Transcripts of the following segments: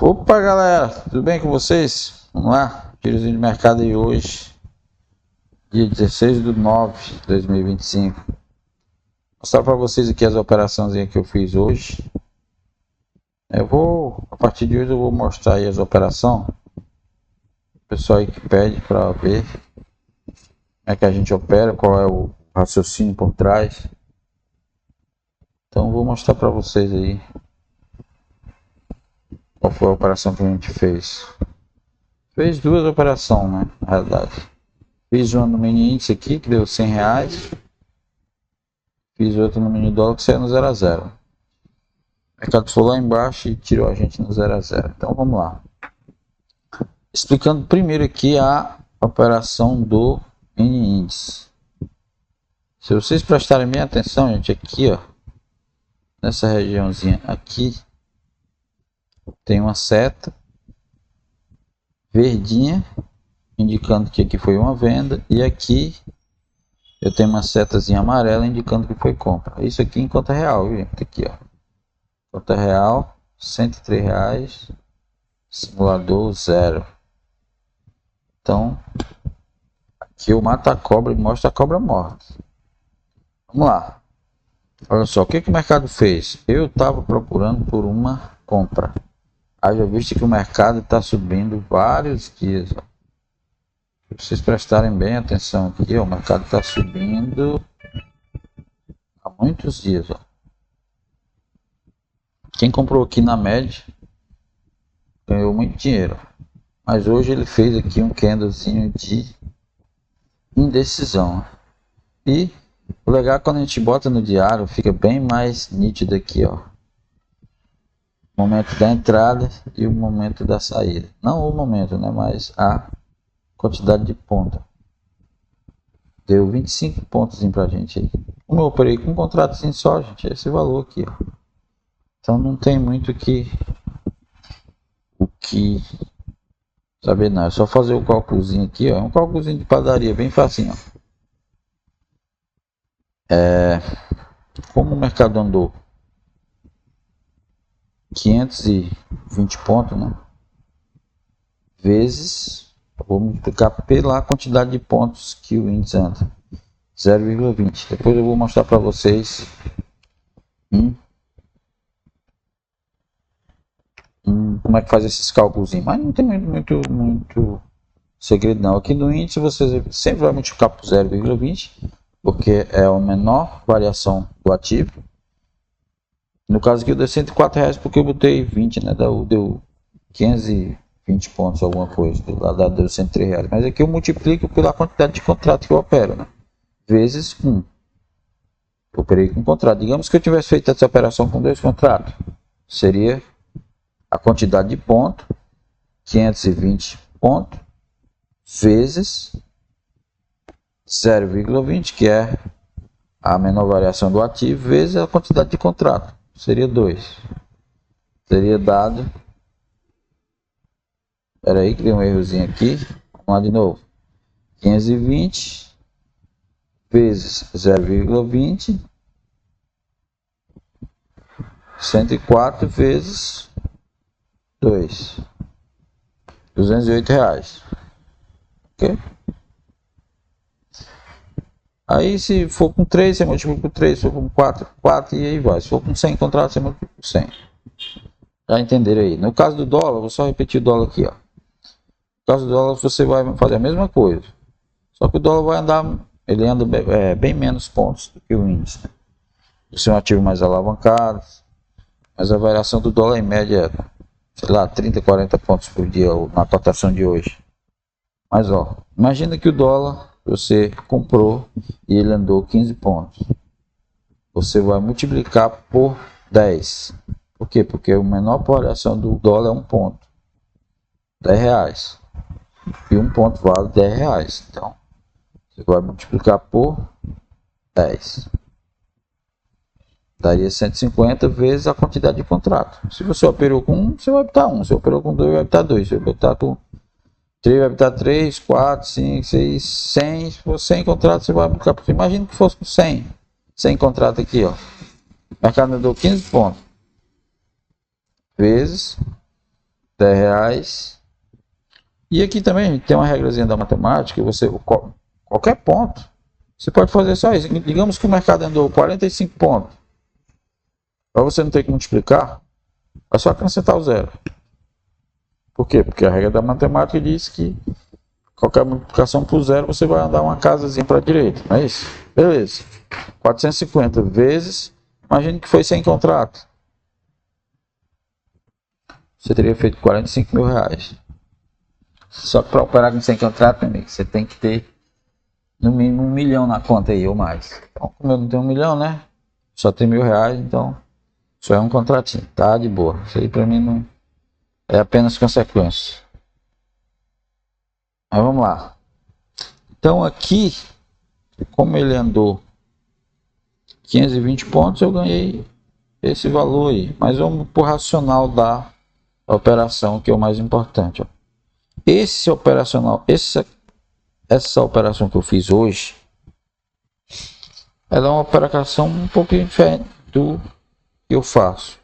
Opa galera, tudo bem com vocês? Vamos lá, tirozinho de mercado aí hoje, dia 16/9/2025. Mostrar para vocês aqui as operações que eu fiz hoje. A partir de hoje eu vou mostrar aí as operações. O pessoal aí que pede para ver como é que a gente opera, qual é o raciocínio por trás. Então eu vou mostrar para vocês aí qual foi a operação que a gente fez. Fez duas operações, né, na realidade. Fiz uma no mini índice aqui, que deu R$100. Fiz outra no mini dólar, que saiu no 0 a 0. O mercado foi lá embaixo e tirou a gente no 0 a 0. Então vamos lá. Explicando primeiro aqui a operação do mini índice. Se vocês prestarem bem atenção, gente, aqui, ó, nessa regiãozinha aqui, tem uma seta verdinha, indicando que aqui foi uma venda, e aqui eu tenho uma setazinha amarela indicando que foi compra. Isso aqui em conta real, viu, gente? Aqui, ó, conta real, R$103, simulador 0. Então, aqui eu mato a cobra e mostro a cobra morta. Vamos lá. Olha só, o que o mercado fez? Eu estava procurando por uma compra. Haja visto que o mercado está subindo vários dias. Ó. Se vocês prestarem bem atenção aqui, ó, o mercado está subindo há muitos dias. Ó. Quem comprou aqui na média ganhou muito dinheiro. Mas hoje ele fez aqui um candlezinho de indecisão. E o legal é quando a gente bota no diário, fica bem mais nítido aqui, ó. O momento da entrada e o momento da saída. Não o momento, né? Mas a quantidade de ponta. Deu 25 pontos pra gente aí. Como eu operei com um contratozinho só, gente, é esse valor aqui, ó. Então não tem muito o que saber não. É só fazer o cálculozinho aqui, ó. É um cálculozinho de padaria, bem facinho, ó. Como o mercado andou 520 pontos, né? Vezes, vou multiplicar pela quantidade de pontos que o índice anda, 0,20. Depois eu vou mostrar para vocês como é que faz esses cálculos, mas não tem muito segredo não. Aqui no índice você sempre vai multiplicar por 0,20, porque é a menor variação do ativo. No caso aqui eu dei R$104 porque eu botei 20, né? Deu 520 pontos, alguma coisa. Lá deu R$103. Mas aqui eu multiplico pela quantidade de contrato que eu opero, né? Vezes 1. Eu operei com um contrato. Digamos que eu tivesse feito essa operação com 2 contratos. Seria a quantidade de ponto, 520 pontos, vezes 0,20, que é a menor variação do ativo, vezes a quantidade de contrato. Seria 2. Teria dado... Espera aí que deu um errozinho aqui. Vamos lá de novo. 520 vezes 0,20. 104 vezes 2. R$208. Ok? Aí se for com 3, você multiplica por 3, se for com 4, 4 e aí vai. Se for com 100 contratos, você multiplica por 100. Já entenderam aí? No caso do dólar, vou só repetir o dólar aqui, ó. No caso do dólar, você vai fazer a mesma coisa. Só que o dólar vai andar, ele anda bem menos pontos do que o índice. Né? Esse é um ativo mais alavancado, mas a variação do dólar em média é, sei lá, 30, 40 pontos por dia na cotação de hoje. Mas ó, imagina que o dólar você comprou e ele andou 15 pontos. Você vai multiplicar por 10. Por quê? Porque a menor variação do dólar é 1 ponto. R$10. E 1 ponto vale R$10. Então, você vai multiplicar por 10. Daria 150 vezes a quantidade de contrato. Se você operou com 1, você vai botar 1. Se operou com 2, vai botar 2. Se você botar com 3, vai botar 3, 4, 5, 6, 100. Se for 100 contratos, você vai multiplicar por 100. Imagina que fosse com 100. 100 contratos aqui, ó. O mercado me deu 15 pontos. Vezes R$10. E aqui também a gente tem uma regrazinha da matemática, você qualquer ponto, você pode fazer só isso. Digamos que o mercado andou 45 pontos. Para você não ter que multiplicar, é só acrescentar o zero. Por quê? Porque a regra da matemática diz que qualquer multiplicação por zero, você vai andar uma casazinha para a direita, não é isso? Beleza. 450 vezes, imagine que foi sem contrato. Você teria feito R$45.000. Só que para operar com sem contrato, amigo, você tem que ter no mínimo 1 milhão na conta aí, ou mais. Então, como eu não tenho 1 milhão, né? Só tem R$1.000, então só é um contratinho, tá? De boa. Isso aí para mim não é apenas consequência. Mas vamos lá. Então aqui, como ele andou 520 pontos, eu ganhei esse valor aí. Mas vamos pro racional da operação, que é o mais importante. Ó. Esse operacional, essa operação que eu fiz hoje, ela é uma operação um pouquinho diferente do que eu faço.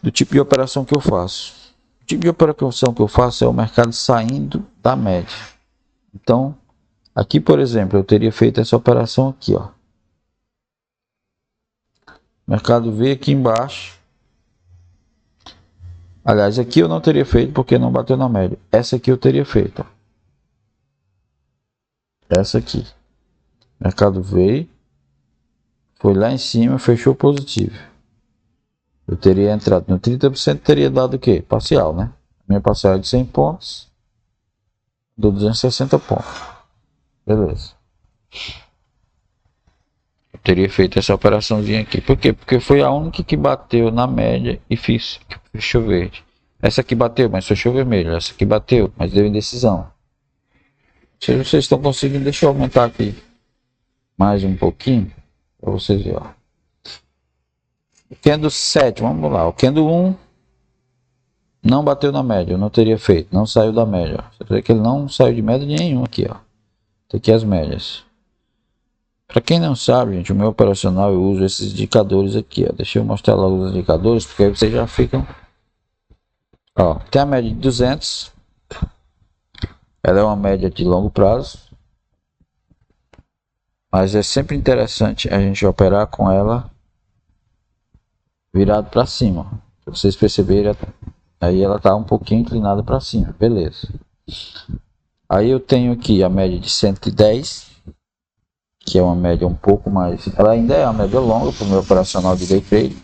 Do tipo de operação que eu faço. O tipo de operação que eu faço é o mercado saindo da média. Então, aqui, por exemplo, eu teria feito essa operação aqui, ó. O mercado veio aqui embaixo. Aliás, aqui eu não teria feito porque não bateu na média. Essa aqui eu teria feito, ó. Essa aqui. O mercado veio, foi lá em cima, fechou positivo. Eu teria entrado no 30%, teria dado o quê? Parcial, né? Minha parcial é de 100 pontos. Dou 260 pontos. Beleza. Eu teria feito essa operaçãozinha aqui. Por quê? Porque foi a única que bateu na média e fechou verde. Essa aqui bateu, mas fechou vermelho. Essa aqui bateu, mas deu indecisão. Se vocês estão conseguindo, deixa eu aumentar aqui mais um pouquinho para vocês verem. O candle 7, vamos lá. O candle 1 não bateu na média, eu não teria feito, não saiu da média. Você vê que ele não saiu de média nenhuma aqui, ó. Tem aqui as médias. Para quem não sabe, gente, o meu operacional eu uso esses indicadores aqui, ó. Deixa eu mostrar logo os indicadores, porque aí vocês já ficam. Ó, tem a média de 200. Ela é uma média de longo prazo. Mas é sempre interessante a gente operar com ela virado para cima. Para vocês perceberem, aí ela está um pouquinho inclinada para cima, beleza. Aí eu tenho aqui a média de 110, que é uma média um pouco mais, ela ainda é uma média longa para o meu operacional de day trade,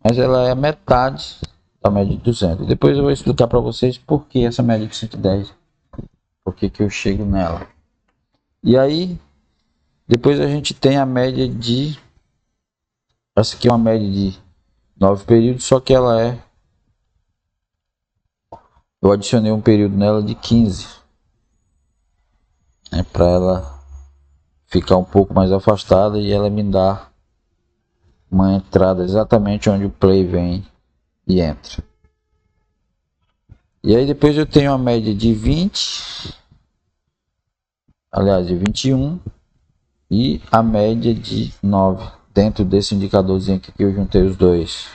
mas ela é metade da média de 200. Depois eu vou explicar para vocês por que essa média de 110, por que eu chego nela. E aí depois a gente tem a média de, essa aqui é uma média de 9 períodos, só que ela é, eu adicionei um período nela de 15, né, para ela ficar um pouco mais afastada e ela me dá uma entrada exatamente onde o play vem e entra. E aí depois eu tenho a média de 20, aliás de 21 e a média de 9 dentro desse indicadorzinho aqui que eu juntei os dois,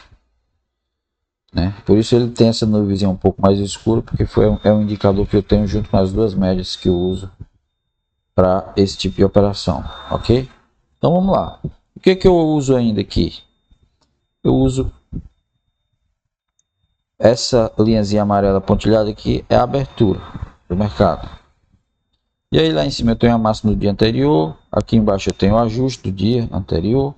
né? Por isso ele tem essa nuvenzinha um pouco mais escura, porque é um indicador que eu tenho junto com as duas médias que eu uso para esse tipo de operação, ok? Então vamos lá. O que eu uso ainda aqui? Eu uso essa linhazinha amarela pontilhada aqui, é a abertura do mercado. E aí lá em cima eu tenho a máxima do dia anterior, aqui embaixo eu tenho o ajuste do dia anterior,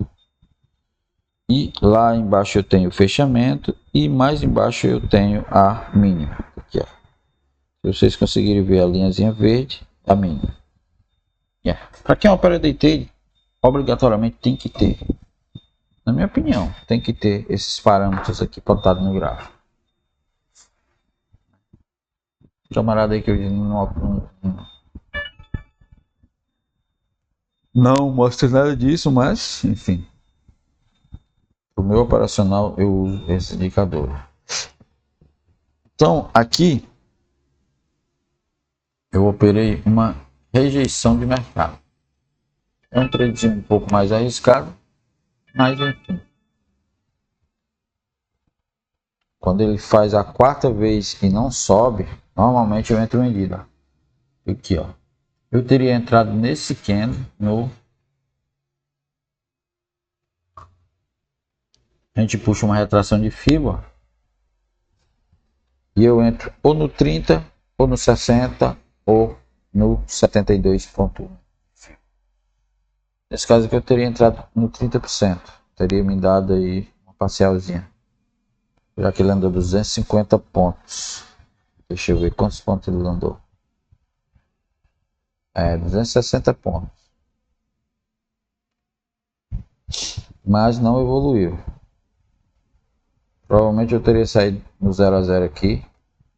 e lá embaixo eu tenho o fechamento, e mais embaixo eu tenho a mínima. Aqui, ó. Se vocês conseguirem ver a linhazinha verde, a mínima. Para quem opera day trade, obrigatoriamente tem que ter, na minha opinião, tem que ter esses parâmetros aqui plotados no gráfico. O camarada aí que eu não mostra nada disso, mas enfim, o meu operacional eu uso esse indicador. Então aqui eu operei uma rejeição de mercado. É um trade um pouco mais arriscado, mas enfim. quando ele faz a quarta vez e não sobe, normalmente eu entro vendido. Ó. Aqui, ó. Eu teria entrado nesse candle no... A gente puxa uma retração de FIBA e eu entro ou no 30, ou no 60, ou no 72.1. Nesse caso aqui eu teria entrado no 30%. Teria me dado aí uma parcialzinha. Já que ele andou 250 pontos. Deixa eu ver quantos pontos ele andou. 260 pontos. Mas não evoluiu. Provavelmente eu teria saído no 0 a 0 aqui.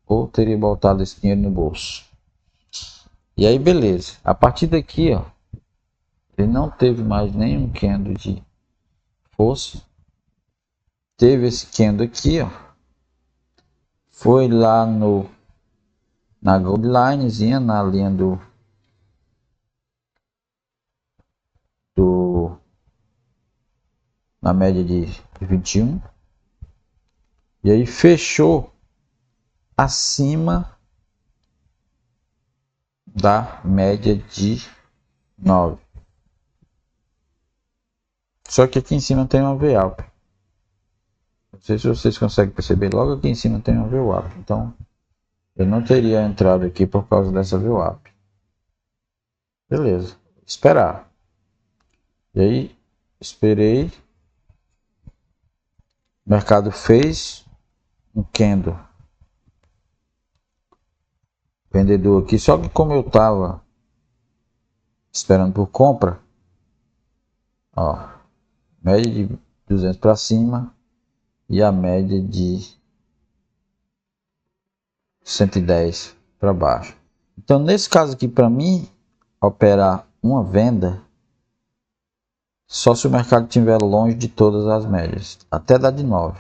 Ou teria botado esse dinheiro no bolso. E aí beleza. A partir daqui, ó. Ele não teve mais nenhum candle de força. Teve esse candle aqui, ó. Foi lá na gold linezinha, na linha na média de 21. E aí fechou acima da média de 9. Só que aqui em cima tem uma VWAP. Não sei se vocês conseguem perceber, logo aqui em cima tem uma VWAP. Então eu não teria entrado aqui por causa dessa VWAP. Beleza, esperar. E aí esperei. O mercado fez um candle vendedor aqui, só que como eu tava esperando por compra, ó, média de 200 para cima e a média de 110 para baixo. Então nesse caso aqui, para mim operar uma venda, só se o mercado estiver longe de todas as médias, até da de 9,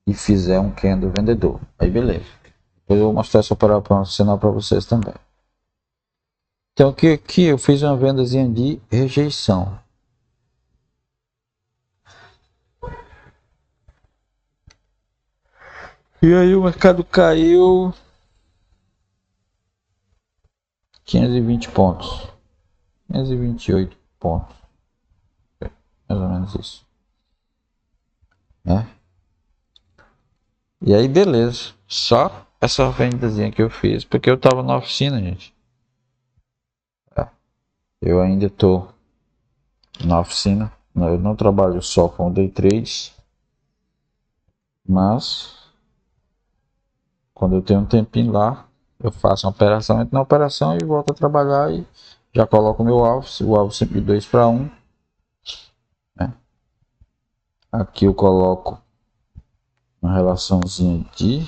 e fizer um candle vendedor, aí beleza. Depois eu vou mostrar essa operação para vocês também. Então aqui eu fiz uma vendazinha de rejeição. E aí o mercado caiu 520 pontos. 528 pontos. Mais ou menos isso. Né? E aí beleza. Só essa vendazinha que eu fiz, porque eu tava na oficina, gente. Eu ainda tô na oficina. Eu não trabalho só com day trade. Mas quando eu tenho um tempinho lá, eu faço uma operação, entro na operação e volto a trabalhar e já coloco o meu alvo, o alvo sempre de 2 para 1. Né? Aqui eu coloco uma relaçãozinha de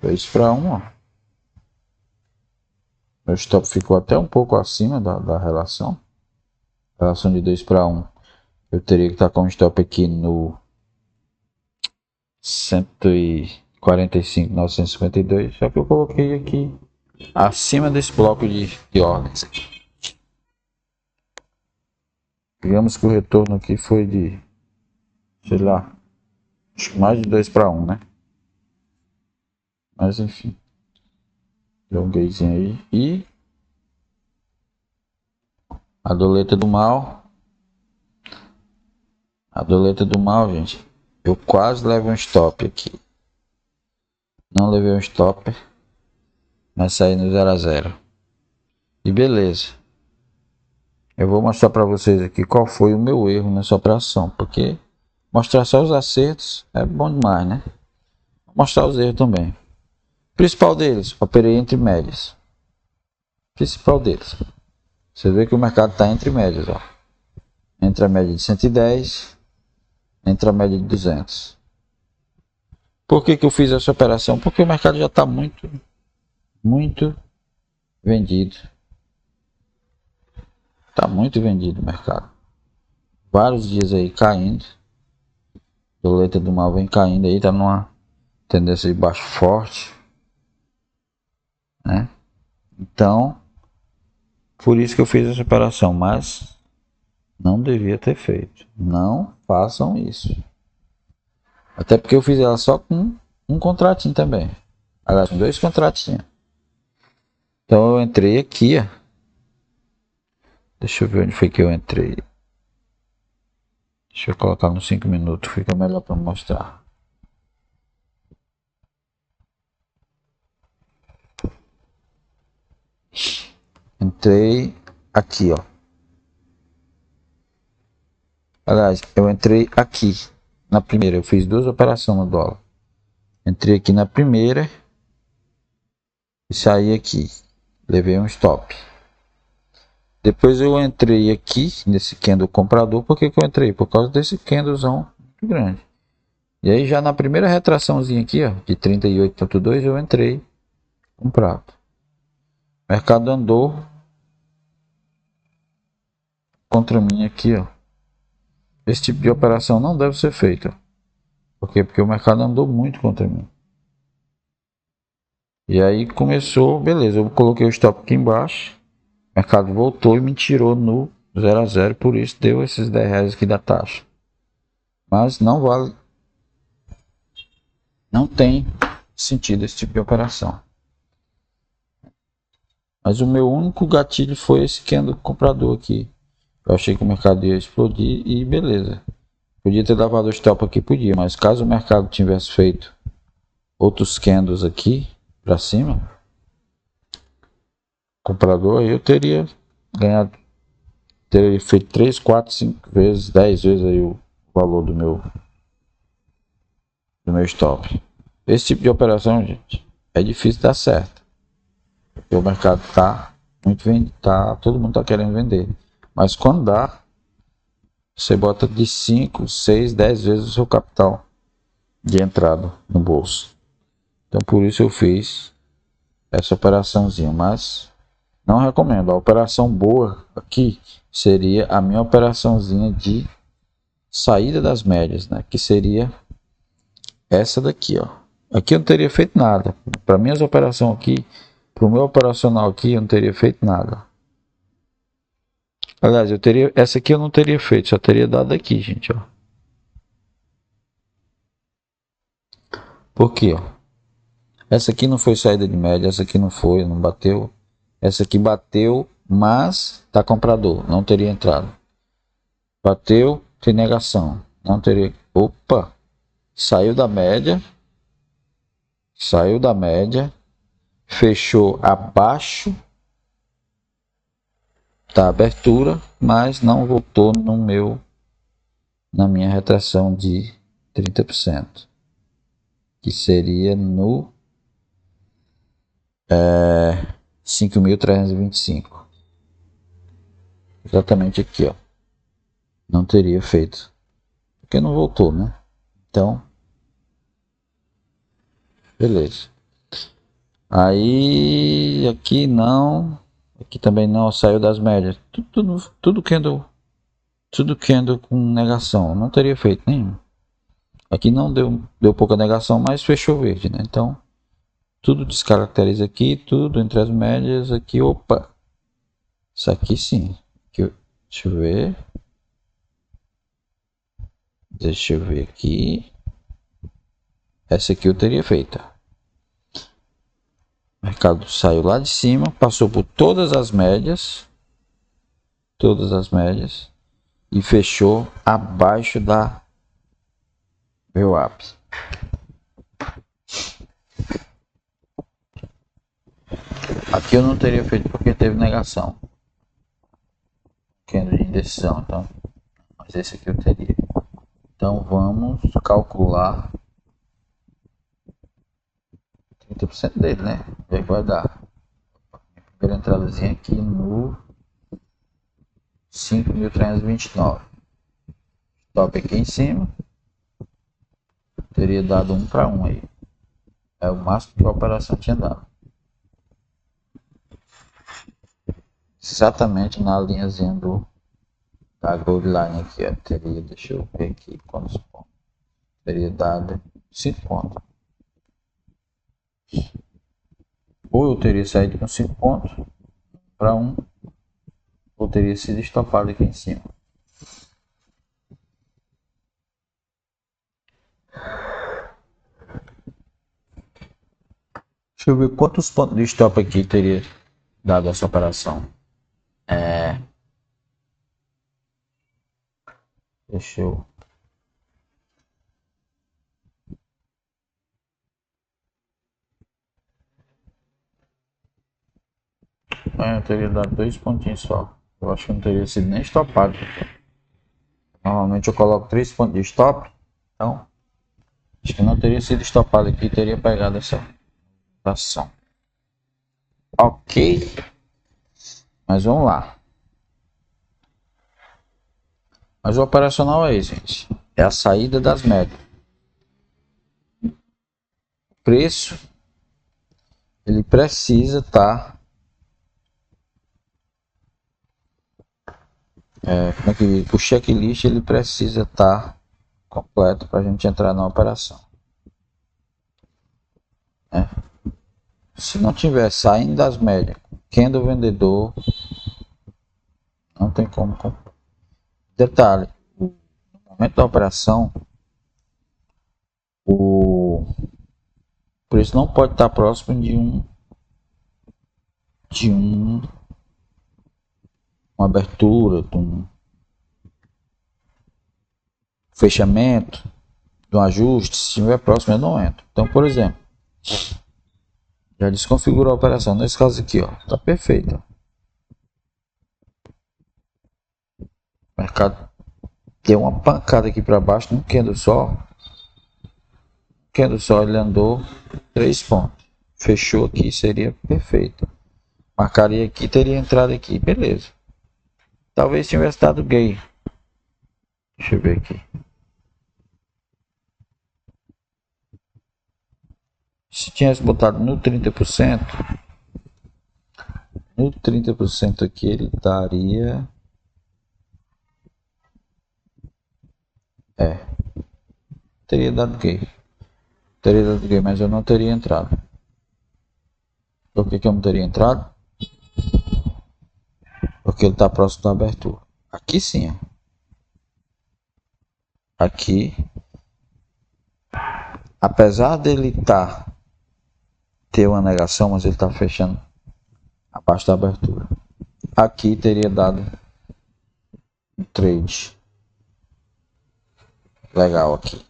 2 para 1. Ó. Meu stop ficou até um pouco acima da relação. Relação de 2 para 1. Eu teria que estar com o stop aqui no 145.952. Só que eu coloquei aqui acima desse bloco de ordens aqui. Digamos que o retorno aqui foi de, sei lá, acho que mais de 2 para 1, né? Mas enfim. Deu um gayzinho aí. E a doleta do mal. A doleta do mal, gente. Eu quase levo um stop aqui. Não levei um stop. Mas saí no 0 a 0. E beleza. Eu vou mostrar para vocês aqui qual foi o meu erro nessa operação. Porque mostrar só os acertos é bom demais, né? Vou mostrar os erros também. Principal deles, operei entre médias. Principal deles. Você vê que o mercado está entre médias, ó. Entre a média de 110, entre a média de 200. Por que eu fiz essa operação? Porque o mercado já está muito vendido. Está muito vendido o mercado. Vários dias aí caindo. A doleta do mal vem caindo aí, está numa tendência de baixo forte. Né? Então, por isso que eu fiz essa operação, mas não devia ter feito. Não façam isso. Até porque eu fiz ela só com um contratinho também. Aliás, com 2 contratinhos. Então eu entrei aqui, ó. Deixa eu ver onde foi que eu entrei. Deixa eu colocar nos 5 minutos, fica melhor para mostrar. Entrei aqui, ó. Aliás, eu entrei aqui na primeira. Eu fiz 2 operações no dólar. Entrei aqui na primeira e saí aqui. Levei um stop. Depois eu entrei aqui nesse candle comprador. Por que eu entrei? Por causa desse candlezão muito grande. E aí já na primeira retraçãozinha aqui, ó, de 38,2 eu entrei comprado. O mercado andou contra mim aqui, ó. Esse tipo de operação não deve ser feita. Por quê? Porque o mercado andou muito contra mim. E aí começou, beleza, eu coloquei o stop aqui embaixo. O mercado voltou e me tirou no 0 a 0, por isso deu esses 10 reais aqui da taxa. Mas não vale, não tem sentido esse tipo de operação. Mas o meu único gatilho foi esse candle comprador aqui. Eu achei que o mercado ia explodir e beleza. Podia ter dado o stop aqui, podia, mas caso o mercado tivesse feito outros candles aqui para cima, comprador, eu teria ganhado, teria feito 3, 4, 5 vezes, 10 vezes aí o valor do meu stop. Esse tipo de operação, gente, é difícil dar certo. Porque o mercado tá muito vendido, todo mundo tá querendo vender. Mas quando dá, você bota de 5, 6, 10 vezes o seu capital de entrada no bolso. Então por isso eu fiz essa operaçãozinha, mas não recomendo. A operação boa aqui seria a minha operaçãozinha de saída das médias, né? Que seria essa daqui, ó. Aqui eu não teria feito nada. Para minhas operações aqui, para o meu operacional aqui, eu não teria feito nada. Aliás, essa aqui eu não teria feito, só teria dado aqui, gente, ó. Por quê, ó? Essa aqui não foi saída de média, essa aqui não foi, não bateu. Essa aqui bateu, mas tá comprador, não teria entrado. Bateu, tem negação, não teria. Opa! Saiu da média, fechou abaixo da abertura, mas não voltou na minha retração de 30%, que seria no 5.325. Exatamente aqui, ó. Não teria feito, porque não voltou, né? Então, beleza. Aí aqui não, aqui também não, saiu das médias. Tudo candle com negação, não teria feito nenhum. Aqui não deu pouca negação, mas fechou verde, né? Então tudo descaracteriza aqui, tudo entre as médias aqui, opa. Isso aqui sim. Aqui, deixa eu ver aqui. Essa aqui eu teria feito. O mercado saiu lá de cima, passou por todas as médias e fechou abaixo da VWAP. Aqui eu não teria feito porque teve negação, candle de indecisão, então, mas esse aqui eu teria. Então vamos calcular 30% dele, né? O que vai dar? Primeira entradazinha aqui no 5.329. Top aqui em cima. Teria dado 1 para 1 aí. É o máximo que a operação tinha dado. Exatamente na linhazinha da Gold Line aqui, ó. Teria, deixa eu ver aqui quantos pontos. Teria dado 5 pontos. Ou eu teria saído com 5 pontos para 1, ou teria sido estopado aqui em cima. Deixa eu ver quantos pontos de stop aqui teria dado essa operação. Deixa eu... eu teria dado 2 pontinhos só. Eu acho que não teria sido nem stopado. Normalmente eu coloco 3 pontos de stop. Então, acho que não teria sido stopado aqui. Teria pegado essa ação. Ok. Mas vamos lá. Mas o operacional é isso, gente. É a saída das médias. O preço, ele precisa estar... como é que o checklist ele precisa estar completo para a gente entrar na operação. Se não tiver saindo das médias, candle vendedor, não tem como comprar. Detalhe, no momento da operação, o preço não pode estar próximo de uma abertura, de um fechamento, de um ajuste. Se estiver próximo, eu não entro. Então, por exemplo, já desconfigurou a operação. Nesse caso aqui, ó, tá perfeito. O mercado deu uma pancada aqui para baixo num candle só. Candle só, ele andou 3 pontos. Fechou aqui, seria perfeito. Marcaria aqui, teria entrado aqui, beleza. Talvez tivesse dado gain. Deixa eu ver aqui. Se tivesse botado no 30%, no 30% aqui ele daria... teria dado gain. Teria dado gain, mas eu não teria entrado. Por que eu não teria entrado? Porque ele está próximo da abertura. Aqui sim, ó. Aqui, apesar dele ter uma negação, mas ele está fechando abaixo da abertura. Aqui teria dado um trade legal aqui.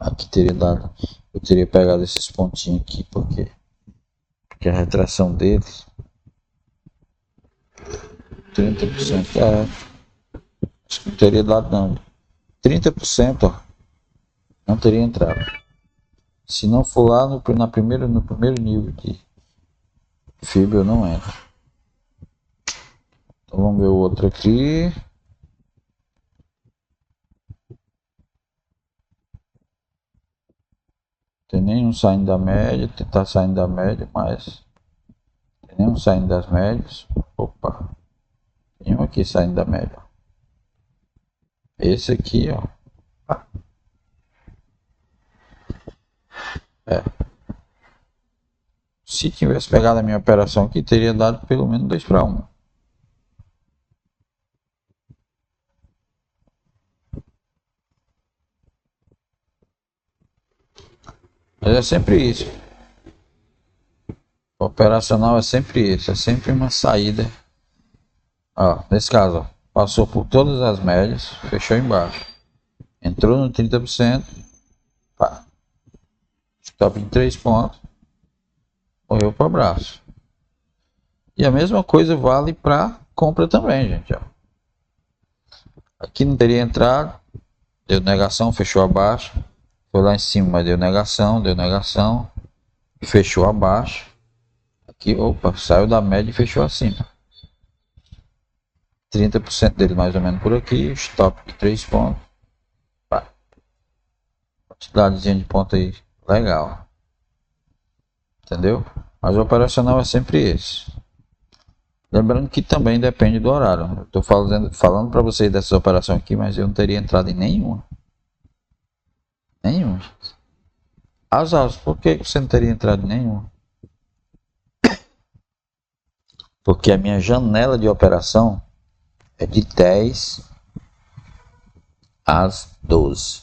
Aqui teria dado, eu teria pegado esses pontinhos aqui, porque a retração deles 30%, acho que não teria dado não. 30%, ó, não teria entrado. Se não for lá no primeiro nível de FIB, eu não entro. Então vamos ver o outro aqui. Tem nenhum saindo da média, tentar saindo da média, mas tem nenhum saindo das médias. Opa, tem um aqui saindo da média. Esse aqui, ó. Se tivesse pegado a minha operação aqui, teria dado pelo menos 2 para 1. Mas é sempre isso. O operacional é sempre isso. É sempre uma saída. Ó, nesse caso, ó, passou por todas as médias, fechou embaixo. Entrou no 30%. Pá. Stop de 3 pontos. Morreu para o braço. E a mesma coisa vale para compra também, gente. Ó. Aqui não teria entrado. Deu negação, fechou abaixo. Foi lá em cima, mas deu negação. Fechou abaixo. Aqui, opa, saiu da média e fechou acima. 30% dele mais ou menos por aqui. Stop de 3 pontos. Pá. Quantidadezinha de ponto aí. Legal. Entendeu? Mas o operacional é sempre esse. Lembrando que também depende do horário. Eu estou falando para vocês dessa operação aqui, mas eu não teria entrado em nenhuma. Nenhuma. Asas, por que você não teria entrado em nenhuma? Porque a minha janela de operação é de 10 às 12.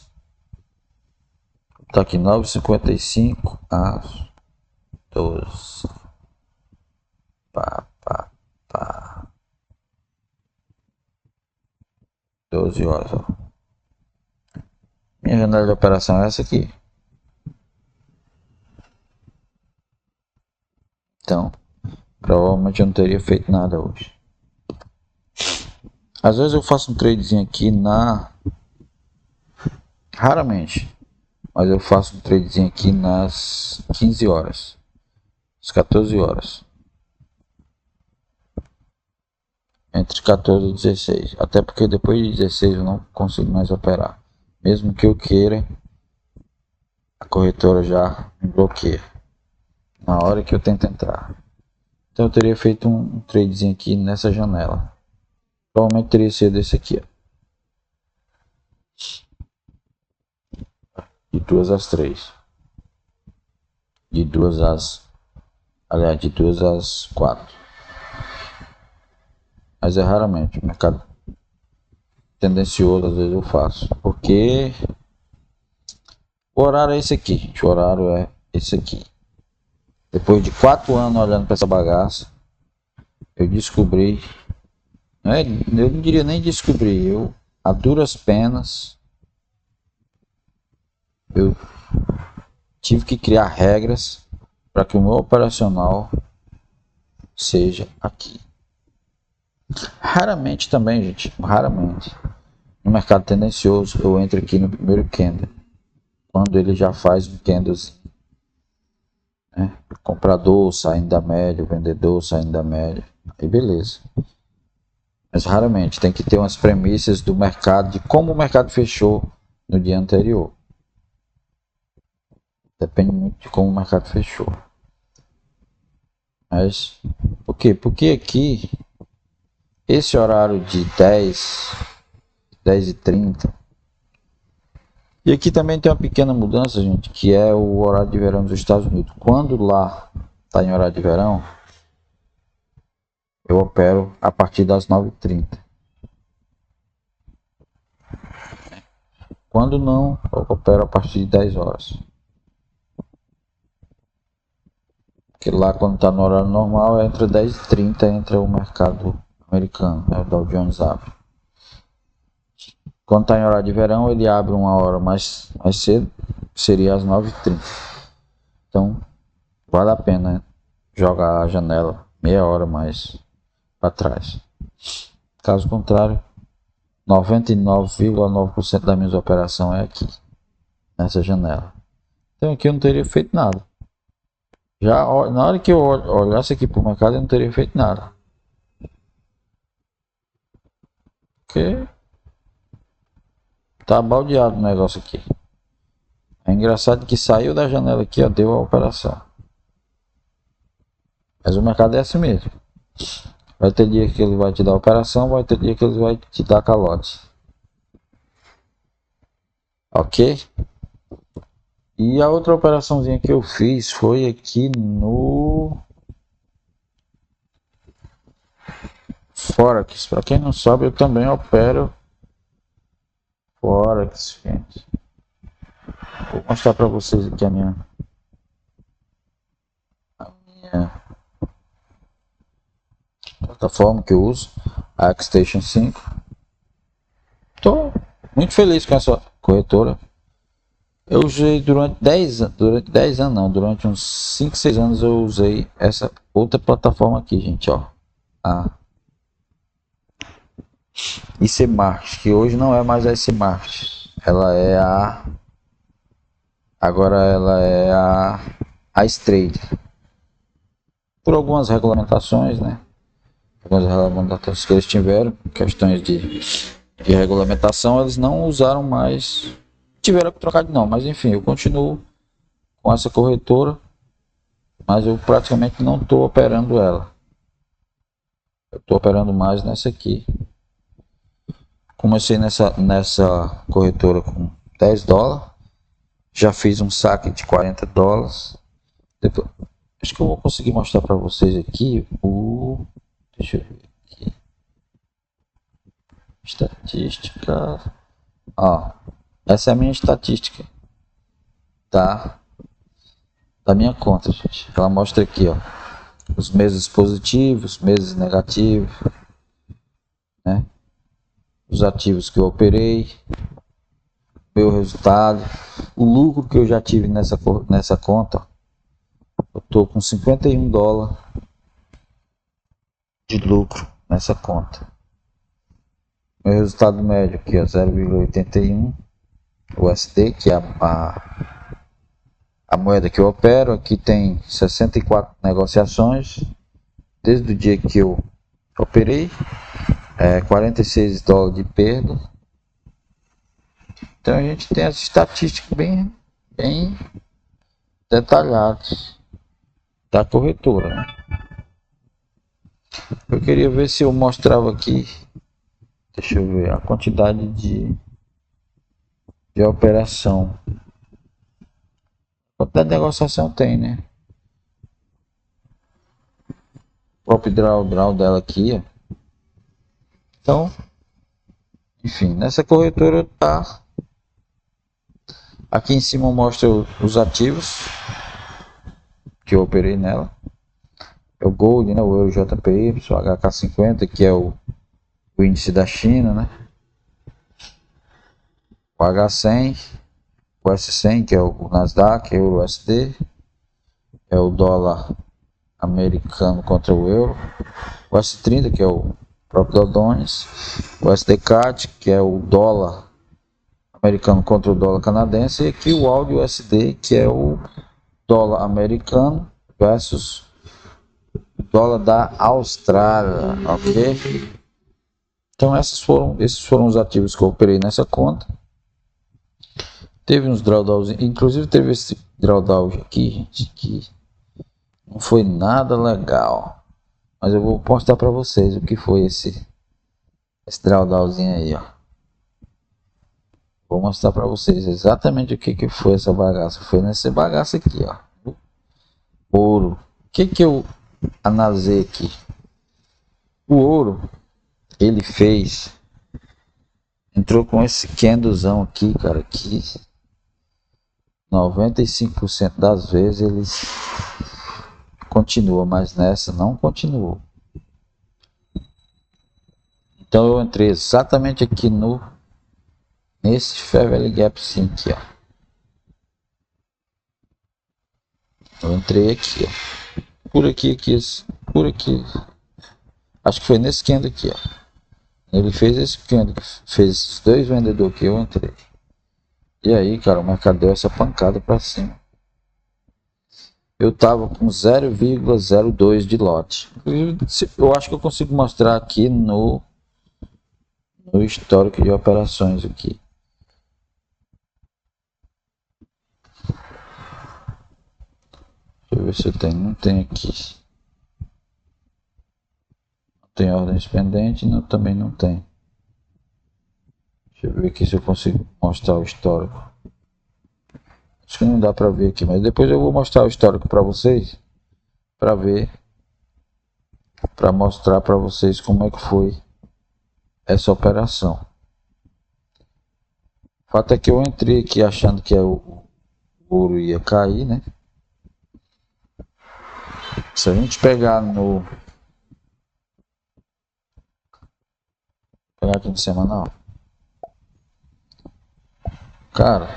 Tá aqui 9h55 às 12. Pá, pá, pá. 12 horas, ó. Minha janela de operação é essa aqui. Então, provavelmente eu não teria feito nada hoje. Às vezes eu faço um tradezinho aqui raramente. Mas eu faço um tradezinho aqui nas 15 horas. Às 14 horas. Entre 14 e 16. Até porque depois de 16 eu não consigo mais operar. Mesmo que eu queira, a corretora já me bloqueia na hora que eu tento entrar. Então eu teria feito um tradezinho aqui nessa janela. Provavelmente teria sido esse aqui, ó. De 2 às 3. De 2 às... Aliás, de 2 às 4. Mas é raramente. O mercado tendencioso às vezes eu faço. Porque o horário é esse aqui, gente. O horário é esse aqui. Depois de 4 anos olhando para essa bagaça, eu descobri... eu não diria nem descobrir. Eu, a duras penas... eu tive que criar regras para que o meu operacional seja aqui. Raramente também, gente, raramente, no mercado tendencioso eu entro aqui no primeiro candle, quando ele já faz um candlezinho, né? Comprador saindo da média, vendedor saindo da média, aí beleza. Mas raramente, tem que ter umas premissas do mercado, de como o mercado fechou no dia anterior. Depende muito de como o mercado fechou. Mas, por quê? Porque aqui, esse horário de 10h30, e aqui também tem uma pequena mudança, gente, que é o horário de verão dos Estados Unidos. Quando lá está em horário de verão, eu opero a partir das 9h30. Quando não, eu opero a partir de 10 horas. Porque lá, quando está no horário normal, é entre 10h30 entra o mercado americano, né? O Dow Jones abre. Quando está em horário de verão, ele abre uma hora mais cedo, seria às 9h30. Então, vale a pena jogar a janela meia hora mais para trás. Caso contrário, 99,9% das minhas operações é aqui, nessa janela. Então aqui eu não teria feito nada. Já na hora que eu olhasse aqui para o mercado, eu não teria feito nada. Porque tá baldeado o negócio aqui. É engraçado que saiu da janela aqui, ó, deu a operação. Mas o mercado é assim mesmo. Vai ter dia que ele vai te dar operação, vai ter dia que ele vai te dar calote. Ok? E a outra operaçãozinha que eu fiz foi aqui no Forex. Para quem não sabe, eu também opero Forex, gente. Vou mostrar para vocês aqui a minha plataforma que eu uso, a ArcStation 5. Estou muito feliz com essa corretora. Eu usei durante 10 anos, durante uns 5, 6 anos eu usei essa outra plataforma aqui, gente, ó. A ICMarket, que hoje não é mais a ICMarket. Ela é agora ela é a Strade. Por algumas regulamentações, né? Algumas regulamentações que eles tiveram, questões de regulamentação, eles não usaram mais. Tiveram que trocar de nome, mas enfim, eu continuo com essa corretora, mas eu praticamente não estou operando ela. Eu estou operando mais nessa aqui. Comecei nessa corretora com $10. Já fiz um saque de $40. Depois, acho que eu vou conseguir mostrar para vocês aqui o... Deixa eu ver aqui. Estatística. Ó, essa é a minha estatística. da minha conta, gente. Ela mostra aqui, ó, os meses positivos, meses negativos, né? Os ativos que eu operei, meu resultado, o lucro que eu já tive nessa conta. Eu tô com 51 dólares de lucro nessa conta. Meu resultado médio aqui, ó, 0,81 USD, que é a moeda que eu opero. Aqui tem 64 negociações desde o dia que eu operei, 46 dólares de perda. Então a gente tem as estatísticas bem detalhadas da corretora, né? Eu queria ver se eu mostrava aqui, deixa eu ver, a quantidade de operação. Quantidade de negociação tem, né? O próprio draw dela aqui, ó. Então, enfim, nessa corretora tá. Aqui em cima mostra os ativos que eu operei nela. É o Gold, né? O Euro JPY, o HK50, que é o índice da China, né? O H100, o S100, que é o Nasdaq, Euro USD, é o dólar americano contra o euro, o S30, que é o próprio Dow Jones, o SDCAT, que é o dólar americano contra o dólar canadense, e aqui o AUD USD, que é o dólar americano versus o dólar da Austrália, ok? Então esses foram os ativos que eu operei nessa conta. Teve uns drawdowns, inclusive teve esse drawdown aqui, gente, que não foi nada legal. Mas eu vou mostrar para vocês o que foi esse drawdownzinho aí, ó. Vou mostrar para vocês exatamente o que foi essa bagaça. Foi nessa bagaça aqui, ó. Ouro. O que eu analisei aqui? O ouro, ele entrou com esse candlezão aqui, cara, que 95% das vezes eles continua, mas nessa não continuou. Então eu entrei exatamente aqui nesse Fair Value Gap sim, aqui, ó. Eu entrei aqui, ó. Por aqui, por aqui. Acho que foi nesse candle aqui, ó. Ele fez esse candle, fez esses dois vendedores que eu entrei. E aí, cara, o mercado deu essa pancada para cima. Eu tava com 0,02 de lote. Eu acho que eu consigo mostrar aqui no histórico de operações aqui. Deixa eu ver se tem. Não tem aqui. Não tem ordens pendentes, também não tem. Deixa eu ver aqui se eu consigo mostrar o histórico. Acho que não dá para ver aqui, mas depois eu vou mostrar o histórico para vocês, para ver, para mostrar para vocês como é que foi essa operação. O fato é que eu entrei aqui achando que o ouro ia cair, né? Se a gente pegar aqui no semanal, cara,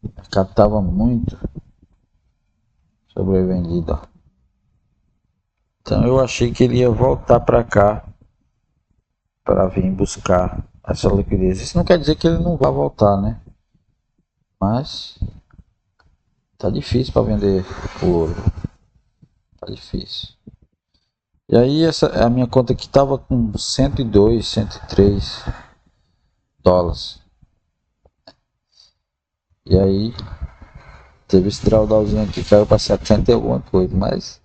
o mercado tava muito sobrevendido, ó. Então eu achei que ele ia voltar para cá para vir buscar essa liquidez. Isso não quer dizer que ele não vai voltar, né? Mas tá difícil para vender o ouro. Tá difícil. E aí a minha conta aqui tava com 102, 103 dólares. E aí teve esse drawdownzinho aqui, caiu para 70 e alguma coisa, mas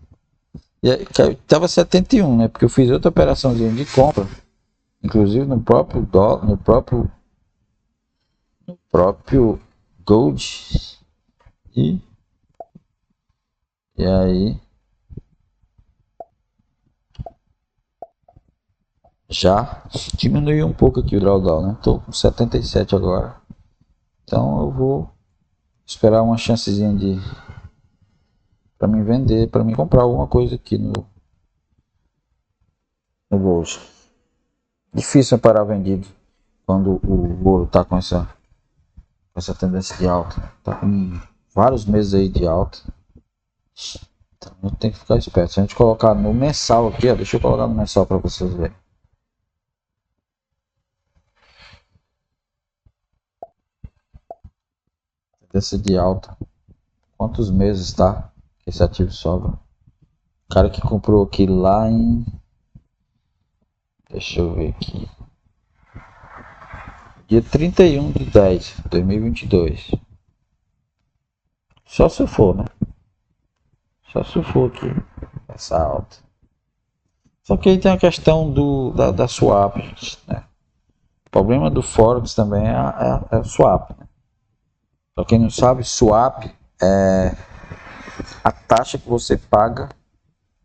e aí, tava 71, né? Porque eu fiz outra operaçãozinha de compra, inclusive no próprio dólar, no próprio Gold. E aí já diminuiu um pouco aqui o drawdown, né? Tô com 77 agora. Então eu vou esperar uma chancezinha de para mim vender, para mim comprar alguma coisa aqui no bolso. Difícil parar vendido quando o ouro tá com essa tendência de alta. Tá com vários meses aí de alta. Então tem que ficar esperto. Se a gente colocar no mensal aqui, ó, deixa eu colocar no mensal para vocês verem. Tendência de alta. Quantos meses tá que esse ativo sobra? O cara que comprou aqui lá em... Deixa eu ver aqui. Dia 31 de 10 de 2022. Só se for, né? Só se for aqui. Essa alta. Só que aí tem a questão da swap, né? O problema do Forex também é a swap, né? Pra quem não sabe, swap é a taxa que você paga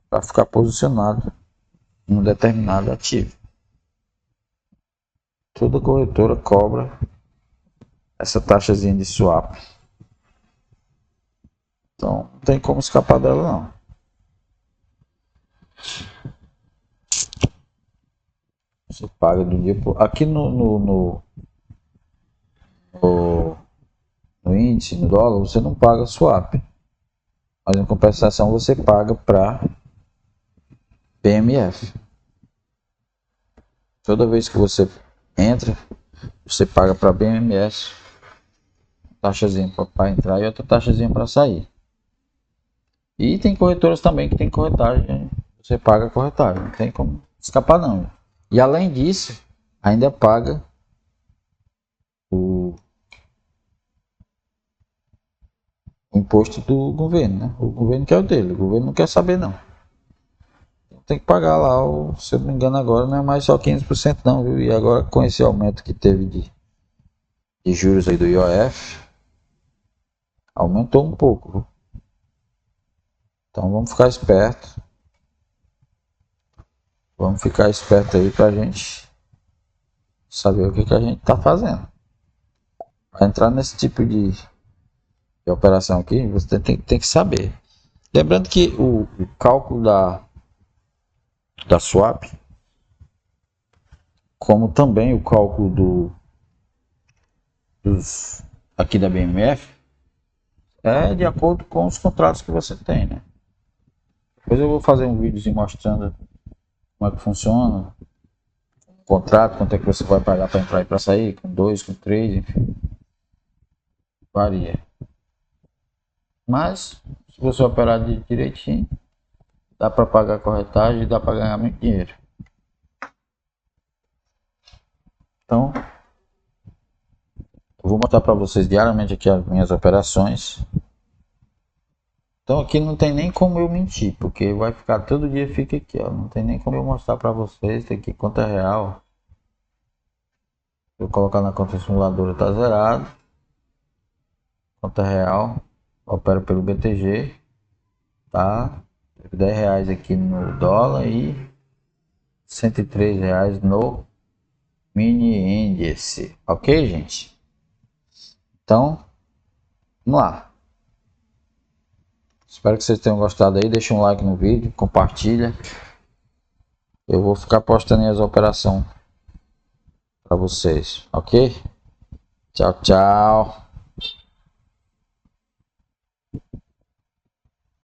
para ficar posicionado em um determinado ativo. Toda corretora cobra essa taxazinha de swap. Então não tem como escapar dela não. Você paga do dia por... Aqui no índice, no dólar, você não paga swap. Mas em compensação você paga para PMF. Toda vez que você entra, você paga para BMS, taxazinha para entrar e outra taxazinha para sair. E tem corretoras também que tem corretagem, você paga a corretagem, não tem como escapar não. E além disso, ainda paga o imposto do governo, né? O governo quer o dele, o governo não quer saber não. Tem que pagar lá, se eu não me engano agora não é mais só 15% não, viu? E agora com esse aumento que teve de juros aí do IOF, aumentou um pouco, viu? Então vamos ficar esperto. Vamos ficar esperto aí pra gente saber o que a gente tá fazendo. Para entrar nesse tipo de operação aqui, você tem que saber. Lembrando que o cálculo da swap, como também o cálculo dos aqui da BMF, é de acordo com os contratos que você tem, né? Depois eu vou fazer um vídeo mostrando como é que funciona o contrato, quanto é que você vai pagar para entrar e para sair, com 2, com 3, enfim, varia. Mas se você operar direitinho, dá para pagar a corretagem e dá para ganhar muito dinheiro. Então, eu vou mostrar para vocês diariamente aqui as minhas operações. Então aqui não tem nem como eu mentir, porque vai ficar todo dia, fica aqui, ó. Não tem nem como eu mostrar para vocês. Tem aqui conta real. Vou colocar na conta simuladora, tá zerado. Conta real, opero pelo BTG, tá? R$10 aqui no dólar e R$103 no mini índice, ok, gente? Então, vamos lá. Espero que vocês tenham gostado aí. Deixa um like no vídeo, compartilha. Eu vou ficar postando as operações para vocês, ok? Tchau, tchau.